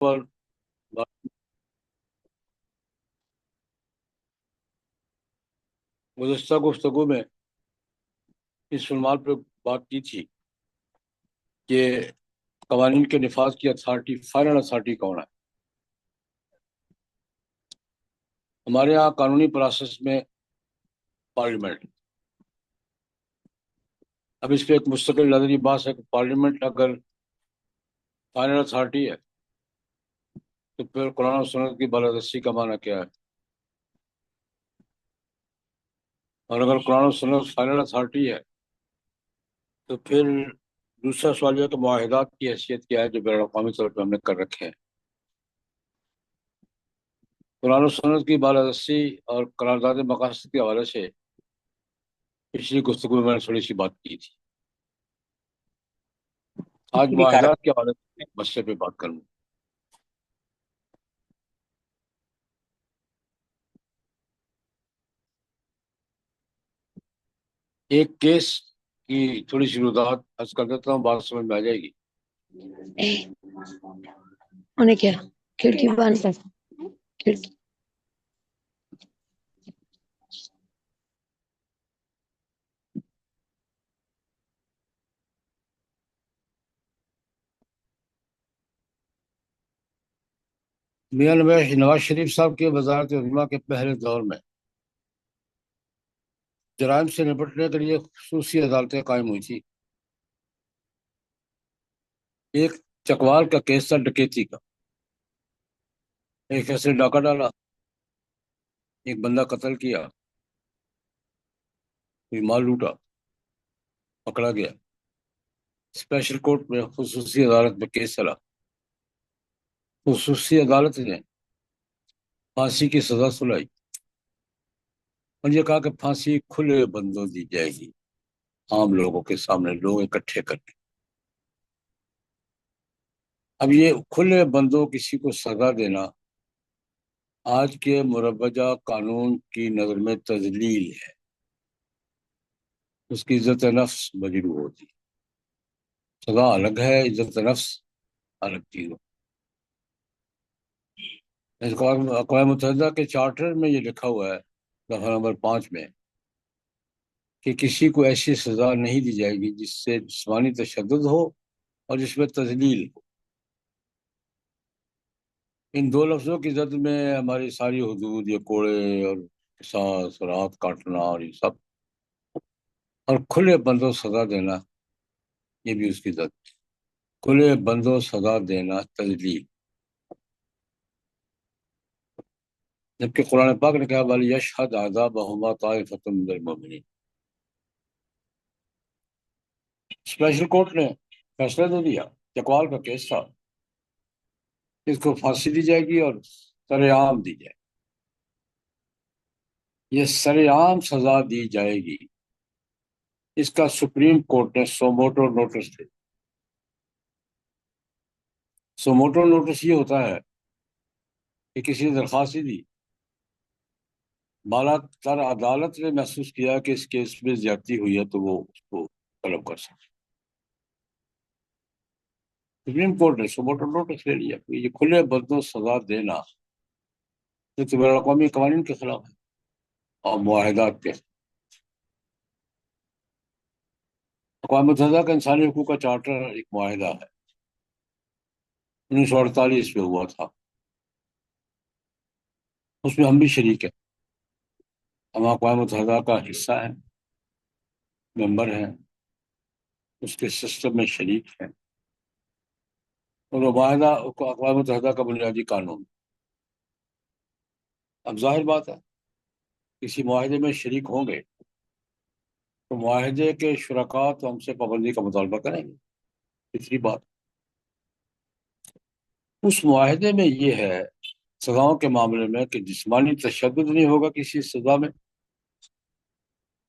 پر گزشتہ گفتگو میں اس عنوان پر بات کی تھی کہ قوانین کے نفاذ کی اتھارٹی، فائنل اتھارٹی کون ہے؟ ہمارے یہاں قانونی پروسیس میں پارلیمنٹ، اب اس پہ ایک مستقل نظری بات ہے کہ پارلیمنٹ اگر فائنل اتھارٹی ہے تو پھر قرآن و سنت کی بالادستی کا معنی کیا ہے؟ اور اگر قرآن و سنت فائنل اتھارٹی ہے تو پھر دوسرا سوال یہ ہے کہ معاہدات کی حیثیت کیا ہے جو بین الاقوامی طور پہ ہم نے کر رکھے ہیں؟ قرآن و سنت کی بالادستی اور قرارداد مقاصد کے حوالے سے پچھلی گفتگو میں نے تھوڑی سی بات کی تھی. آج کی کار معاہدات کے حوالے سے ایک مسئلے پہ بات کروں. ایک کیس کی تھوڑی سی وضاحت عرض کر دیتا ہوں، بات سمجھ میں آ جائے گی. انہیں کیا کھڑکی بند کر کھڑکی. میاں نواز شریف صاحب کے وزارت عظمیٰ کے پہلے دور میں جرائم سے نپٹنے کے لیے خصوصی عدالتیں قائم ہوئی تھی. ایک چکوال کا کیس تھا ڈکیتی کا. ایک فیصلے ڈاکہ ڈالا، ایک بندہ قتل کیا، کوئی مال لوٹا، پکڑا گیا. اسپیشل کورٹ میں خصوصی عدالت میں کیس چلا. خصوصی عدالت نے پھانسی کی سزا سنائی اور یہ کہا کہ پھانسی کھلے بندوں دی جائے گی، عام لوگوں کے سامنے، لوگ اکٹھے کر کے. اب یہ کھلے بندوں کسی کو سزا دینا آج کے مروجہ قانون کی نظر میں تذلیل ہے. اس کی عزت نفس مجروح ہوتی. سزا الگ ہے، عزت نفس الگ چیز. اقوام متحدہ کے چارٹر میں یہ لکھا ہوا ہے دفعہ نمبر 5 میں کہ کسی کو ایسی سزا نہیں دی جائے گی جس سے جسمانی تشدد ہو اور جس میں تذلیل ہو. ان دو لفظوں کی زد میں ہماری ساری حدود، یہ کوڑے اور قصاص اور ہاتھ کاٹنا اور یہ سب، اور کھلے بندوں سزا دینا یہ بھی اس کی زد. کھلے بندوں سزا دینا تذلیل. جبکہ قرآن پاک نے کہا وَلْيَشْهَدْ عَذَابَهُمَا طَائِفَةٌ مِّنَ الْمُؤْمِنِينَ. اسپیشل کورٹ نے فیصلہ دے دیا، چکوال کا کیس تھا، اس کو پھانسی دی جائے گی اور سر عام دی جائے گی. یہ سر عام سزا دی جائے گی. اس کا سپریم کورٹ نے سوموٹو نوٹس دے. سوموٹو نوٹس یہ ہوتا ہے کہ کسی نے درخواست دی، بالا تر عدالت نے محسوس کیا کہ اس کیس میں زیادتی ہوئی ہے تو وہ اس کو طلب کر سکتے. سپریم کورٹ نے سوموٹو نوٹس لے لیا کہ یہ کھلے بندوں سزا دینا یہ تو بین الاقوامی قوانین کے خلاف ہے اور معاہدات کے. اقوام متحدہ کا انسانی حقوق کا چارٹر ایک معاہدہ ہے، 1948 میں ہوا تھا. اس میں ہم بھی شریک ہیں. ہم اقوام متحدہ کا حصہ ہیں، ممبر ہیں، اس کے سسٹم میں شریک ہیں. اور وہ معاہدہ اقوام متحدہ کا بنیادی قانون. اب ظاہر بات ہے کسی معاہدے میں شریک ہوں گے تو معاہدے کے شرکاء تو ہم سے پابندی کا مطالبہ کریں گے. تیسری بات، اس معاہدے میں یہ ہے سزاؤں کے معاملے میں کہ جسمانی تشدد نہیں ہوگا کسی سزا میں،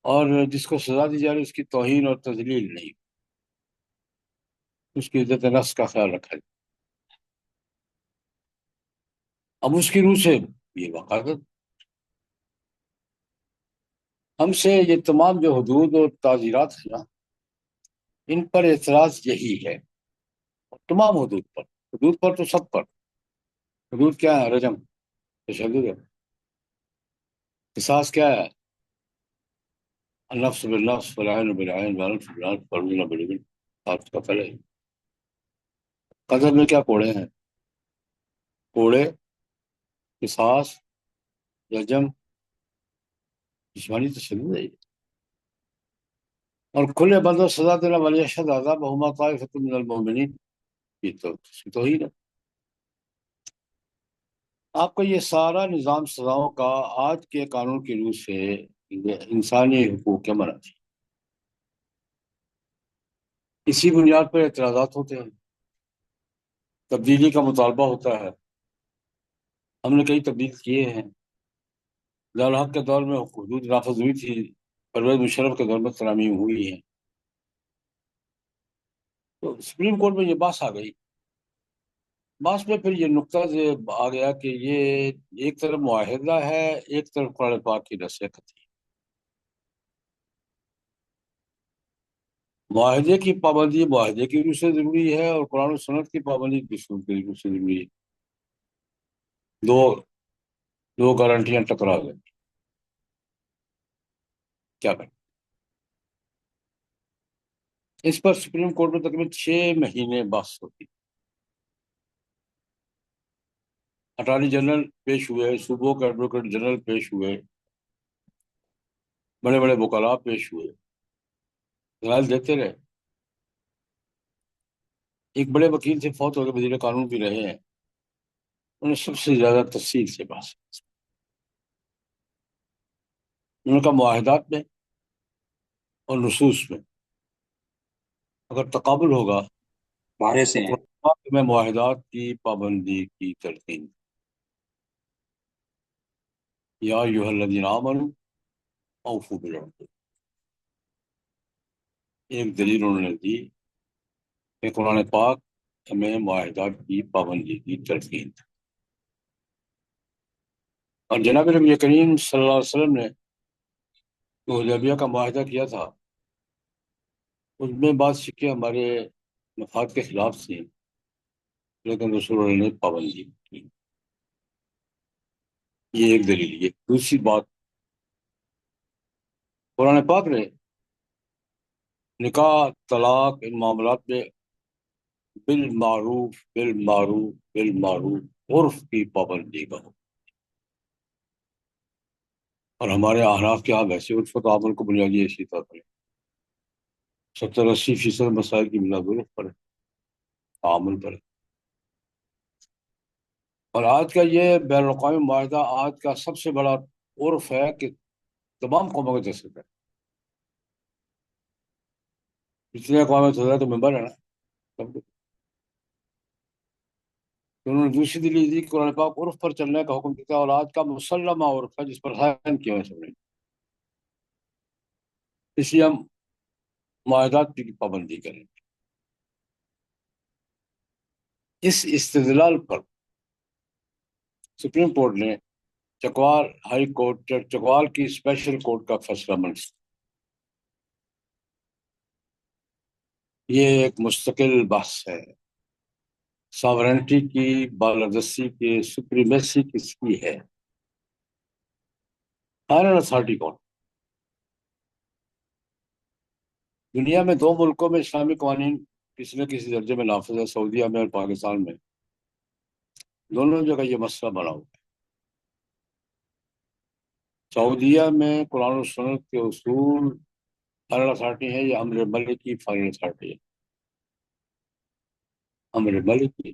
اور جس کو سزا دی جا رہی اس کی توہین اور تذلیل نہیں، اس کی عزت نفس کا خیال رکھا جائے. اب اس کی روح سے یہ وقاحت ہم سے یہ تمام جو حدود اور تعزیرات ہیں نا، ان پر اعتراض یہی ہے. تمام حدود پر تو سب پر حدود کیا ہے؟ رجم تشدد ہے. قصاص کیا ہے؟ النفس بالنفس والعین بالعین والانف بالانف والأذن بالأذن. آپ کا پہلے قتل میں کیا کوڑے ہیں؟ کوڑے، قصاص، رجم، جسمانی تشدد ہے. اور کھلے بندوں سزا دینا ولیشہد عذابہما طائفۃ من المؤمنین، یہ تو توحید ہے. آپ کا یہ سارا نظام سزاؤں کا آج کے قانون کی روح سے انسانی حقوق کے منافی. اسی بنیاد پر اعتراضات ہوتے ہیں، تبدیلی کا مطالبہ ہوتا ہے. ہم نے کئی تبدیل کیے ہیں. ضیاء الحق کے دور میں حدود نافذ ہوئی تھی، پرویز مشرف کے دور میں ترامیم ہوئی ہیں. تو سپریم کورٹ میں یہ بات آ گئی. بعض میں پھر یہ نقطہ آ گیا کہ یہ ایک طرف معاہدہ ہے، ایک طرف قرآن پاک کی نصیحت ہے. معاہدے کی پابندی معاہدے کی روح سے ضروری ہے، اور قرآن و سنت کی پابندی دستور کی روح سے ضروری ہے. دو دو گارنٹیاں ٹکرا گئی، کیا کریں؟ اس پر سپریم کورٹ میں تقریباً 6 مہینے بحث ہوتی. اٹارنی جنرل پیش ہوئے، صوبوں کے ایڈوکیٹ جنرل پیش ہوئے، بڑے بڑے وکلاء پیش ہوئے، دلائل دیتے رہے. ایک بڑے وکیل سے فوت ہو کے وزیر قانون بھی رہے ہیں، انہوں نے سب سے زیادہ تفصیل سے بحث کی. انہوں نے کہا معاہدات میں اور نصوص میں اگر تقابل ہوگا بارے تو سے ہیں. قرآن پاک میں معاہدات کی پابندی کی تلقین. یا ایھا الذین آمنوا اوفوا بالعقود، ایک دلیل انہوں نے دی کہ قرآن پاک میں معاہدات کی پابندی کی تلقین. اور جناب نبی کریم صلی اللہ علیہ وسلم نے جو حدیبیہ کا معاہدہ کیا تھا، اس میں بعض سکے ہمارے مفاد کے خلاف تھے، لیکن رسول اللہ نے پابندی کی. یہ ایک دلیل. یہ دوسری بات، قرآن پاک نے نکاح، طلاق، ان معاملات میں بالمعروف بالمعروف بالمعروف عرف کی پابندی کا حکم. اور ہمارے احناف کے ہاں ویسے عرف و تعامل کو بنیادی حیثیت آتا ہے. 70-80% مسائل کی بنیاد عرف پر ہے، تعامل پر ہے. اور آج کا یہ بین الاقوامی معاہدہ آج کا سب سے بڑا عرف ہے کہ تمام قوموں کے دستخط ہے. پچھلے اقوام متحدہ تو ممبر ہے نا سب کے. تو انہوں نے دوسری دلیل دی کہ قرآن پاک عرف پر چلنے کا حکم دیتا ہے، اور آج کا مسلمہ عرف ہے جس پر سائن کیا ہے سب نے. اس لیے ہم معاہدات کی پابندی کریں. اس استدلال پر سپریم کورٹ نے چکوال ہائی کورٹ، چکوال کی اسپیشل کورٹ کا فیصلہ منسوخ. یہ ایک مستقل بحث ہے. ساورنٹی کی بالادستی کی سپریمیسی کس کی ہے؟ فائنل اتھارٹی کون؟ دنیا میں 2 ملکوں میں اسلامی قوانین کسی نہ کسی درجے میں نافذ ہے، سعودیہ میں اور پاکستان میں. دونوں جگہ یہ مسئلہ بنا ہوا ہے. سعودیہ میں قرآن و سنت کے اصول فائنل اتھارٹی ہے، یا امر ملک کی فائنل اتھارٹی ہے؟ امر ملک کی.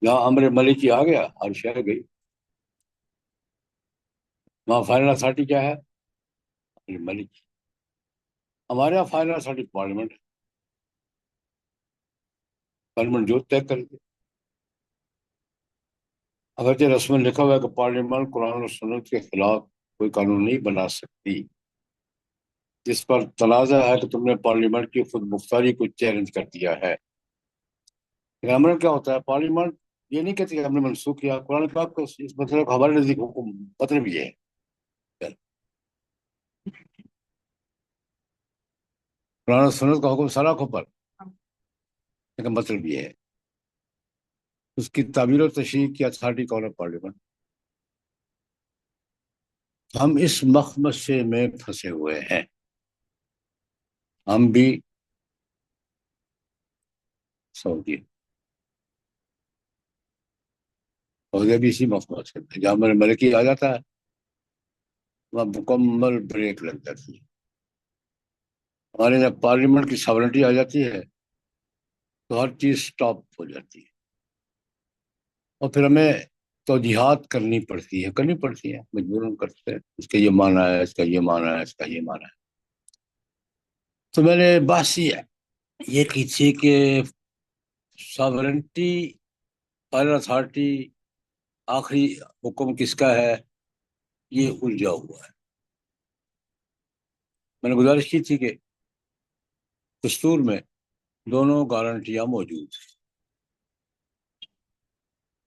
جہاں امر ملکی آ گیا ہر شہر گئی، وہاں فائنل اتھارٹی کیا ہے؟ امر ملک. ہمارے یہاں فائنل اتھارٹی پارلیمنٹ ہے. پارلیمنٹ جو طے کر دے. اگرچہ رسم لکھا ہوا ہے کہ پارلیمنٹ قرآن و سنت کے خلاف کوئی قانون نہیں بنا سکتی، جس پر تنازع ہے کہ تم نے پارلیمنٹ کی خود مختاری کو چیلنج کر دیا ہے. لیکن امر کیا ہوتا ہے؟ پارلیمنٹ یہ نہیں کہتی کہ ہم نے منسوخ کیا. قرآن پاک کو اس مسئلے کو ہمارے نزدیک حکم مطلب یہ ہے، قرآن و سنت کا حکم سراخوں پر، لیکن مطلب یہ ہے. اس کی تعبیر و تشریح کی اتھارٹی کون ہے؟ پارلیمنٹ۔ ہم اس مخمصے میں پھنسے ہوئے ہیں، ہم بھی سعودی سعودی بھی اسی مخمصے میں، جہاں ہمارے ملکی آ جاتا ہے وہاں مکمل بریک لگ جاتی ہے۔ ہمارے جب پارلیمنٹ کی ساورنٹی آ جاتی ہے تو ہر چیز سٹاپ ہو جاتی ہے، اور پھر ہمیں توجیحات کرنی پڑتی ہے مجبوراً کرتے ہیں، اس کا یہ معنی ہے، اس کا یہ معنی ہے، اس کا یہ معنی ہے۔ تو میں نے بحث یہ کی تھی کہ ساورنٹی، فائنل اتھارٹی، آخری حکم کس کا ہے، یہ الجھا ہوا ہے۔ میں نے گزارش کی تھی کہ دستور میں دونوں گارنٹیاں موجود ہیں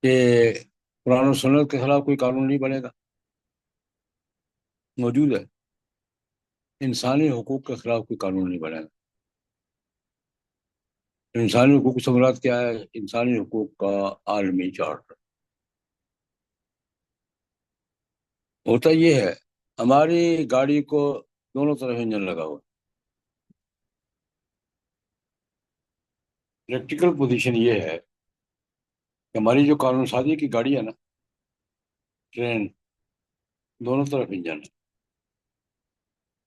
کہ قرآن و سنت کے خلاف کوئی قانون نہیں بنے گا، موجود ہے۔ انسانی حقوق کے خلاف کوئی قانون نہیں بنے گا۔ انسانی حقوق سے مراد کیا ہے؟ انسانی حقوق کا عالمی چارٹر۔ ہوتا یہ ہے، ہماری گاڑی کو دونوں طرف انجن لگا ہوا، پریکٹیکل پوزیشن یہ ہے کہ ہماری جو قانون سازی کی گاڑی ہے نا، ٹرین، دونوں طرف انجن ہے۔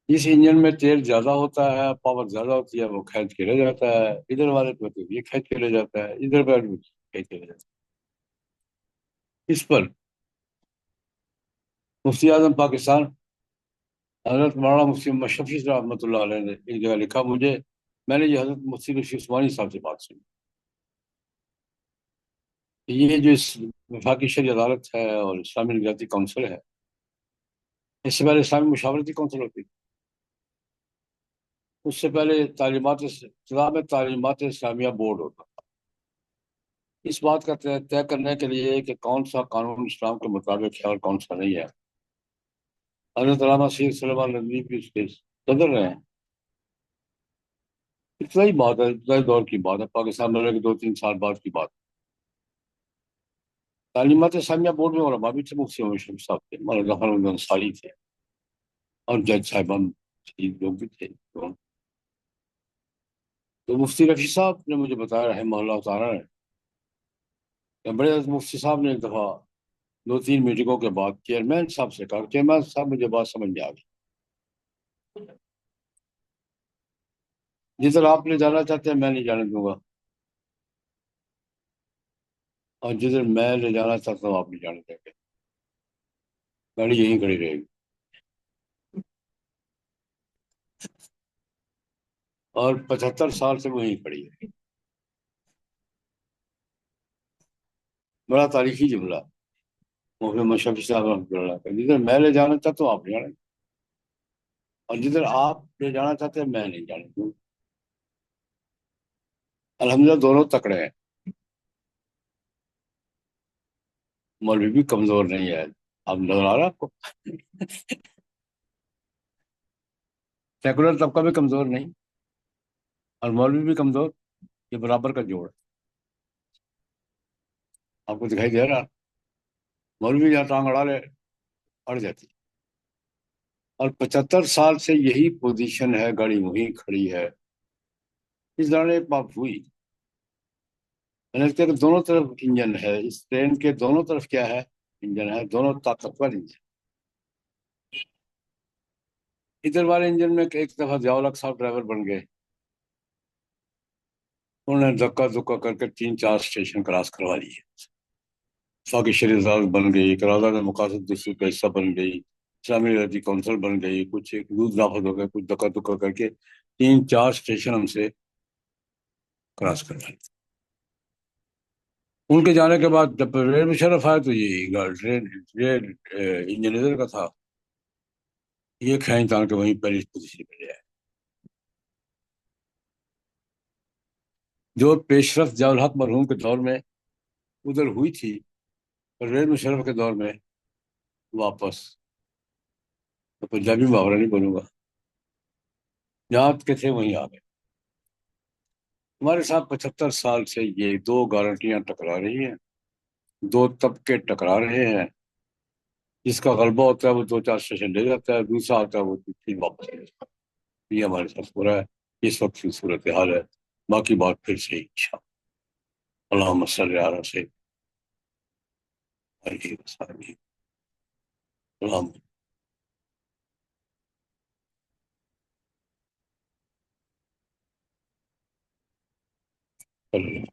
اس انجن میں تیل زیادہ ہوتا ہے، پاور زیادہ ہوتی ہے، وہ کھینچ کے لے جاتا ہے، ادھر والے پہ تو یہ کھینچ کے لے جاتا ہے، ادھر پہ بھی کھینچ کے لے جاتا ہے۔ اس پر مفتی اعظم پاکستان حضرت مولانا مفتی محمد شفیع رحمۃ اللہ علیہ نے ایک جگہ لکھا مجھے، میں نے یہ حضرت مفتی رشید عثمانی صاحب سے بات سنی کہ یہ جو وفاقی شرعی عدالت ہے اور اسلامی نگراتی کونسل ہے، اس سے پہلے اسلامی مشاورتی کونسل ہوتی تھی، اس سے پہلے ابتدا میں تعلیمات اسلامیہ بورڈ ہوتا تھا۔ اس بات کا طے کرنے کے لیے کہ کون سا قانون اسلام کے مطابق ہے اور کون سا نہیں ہے، حضرت علامہ سید سلیمان ندوی بھی اس کے صدر رہے ہیں۔ ابتدائی بات ہے، ابتدائی دور کی بات ہے، پاکستان بننے کے 2-3 سال بعد کی بات۔ تعلیمات اسلامیہ بورڈ میں علماء بھی تھے، مفتی محمد شفیع صاحب تھے، مولانا ظفر احمد انصاری تھے، اور جج صاحبان لوگ بھی تھے۔ تو مفتی رفیع صاحب نے مجھے بتایا رحمہ اللہ تعالیٰ نے کہ بڑے مفتی صاحب نے ایک دفعہ 2-3 میٹنگوں کے بعد چیئرمین صاحب سے کہا، چیئرمین صاحب مجھے بات سمجھ میں آ گئی، جدھر آپ لے جانا چاہتے ہیں میں نہیں جانے دوں گا، اور جدھر میں لے جانا چاہتا ہوں آپ نہیں جانے دیں گے، گاڑی یہیں کھڑی رہے گی۔ اور 75 سال سے وہیں کھڑی ہے۔ بڑا تاریخی جملہ مفتی محمد شفیع صاحب رحمۃ اللہ کا، جدھر میں لے جانا چاہتا ہوں آپ نہیں جانے، اور جدھر آپ لے جانا چاہتے ہیں میں نہیں جانے دوں۔ الحمدللہ دونوں تکڑے ہیں، مولوی بھی کمزور نہیں ہے، اب نظر آ رہا ہے آپ کو؟ سیکولر طبقہ بھی کمزور نہیں اور مولوی بھی کمزور، یہ برابر کا جوڑ ہے۔ آپ کو دکھائی دے رہا؟ مولوی جہاں ٹانگ اڑا لے اڑ جاتی، اور 75 سال سے یہی پوزیشن ہے، گاڑی وہیں کھڑی ہے۔ اس دوران ایک بات ہوئی، میں نے کہا کہ دونوں طرف انجن ہے، اس ٹرین کے دونوں طرف کیا ہے؟ انجن ہے، دونوں طاقتور انجن۔ ادھر والے انجن میں ایک دفعہ ضیاء الحق صاحب ڈرائیور بن گئے، انہوں نے دھکا دھکا کر کے 3-4 اسٹیشن کراس کروا لیے، وفاقی شرعی عدالت بن گئی، قرارداد مقاصد دستور کا حصہ بن گئی، اسلامی نگراتی کونسل بن گئی، کچھ ایک حدود نافذ ہو گئے، کچھ دھکا دھکا کر کے 3-4 اسٹیشن ہم سے کراس کروا لیے۔ ان کے جانے کے بعد جب ریل مشرف آئے تو یہ ریل انجن ادھر کا تھا، یہ کھینچ تان کے وہیں پہلی پوزیشن پہ لے آئے۔ جو پیش رفت ضیاء الحق مرحوم کے دور میں ادھر ہوئی تھی، پرویز مشرف کے دور میں واپس، تو پنجابی محاورہ نہیں بولوں گا، جہاں کے تھے وہیں آ گئے۔ ہمارے ساتھ 75 سال سے یہ دو گارنٹیاں ٹکرا رہی ہیں، دو طبقے ٹکرا رہے ہیں، جس کا غلبہ ہوتا ہے وہ دو چار سیشن لے جاتا ہے، دوسرا آتا ہے وہ پھر واپس لے جاتا ہے۔ یہ ہمارے ساتھ ہو رہا ہے، اس وقت کی صورتحال ہے۔ باقی بات پھر سے انشاءاللہ۔ اللہم صلی علی سیدنا محمد۔ اللہم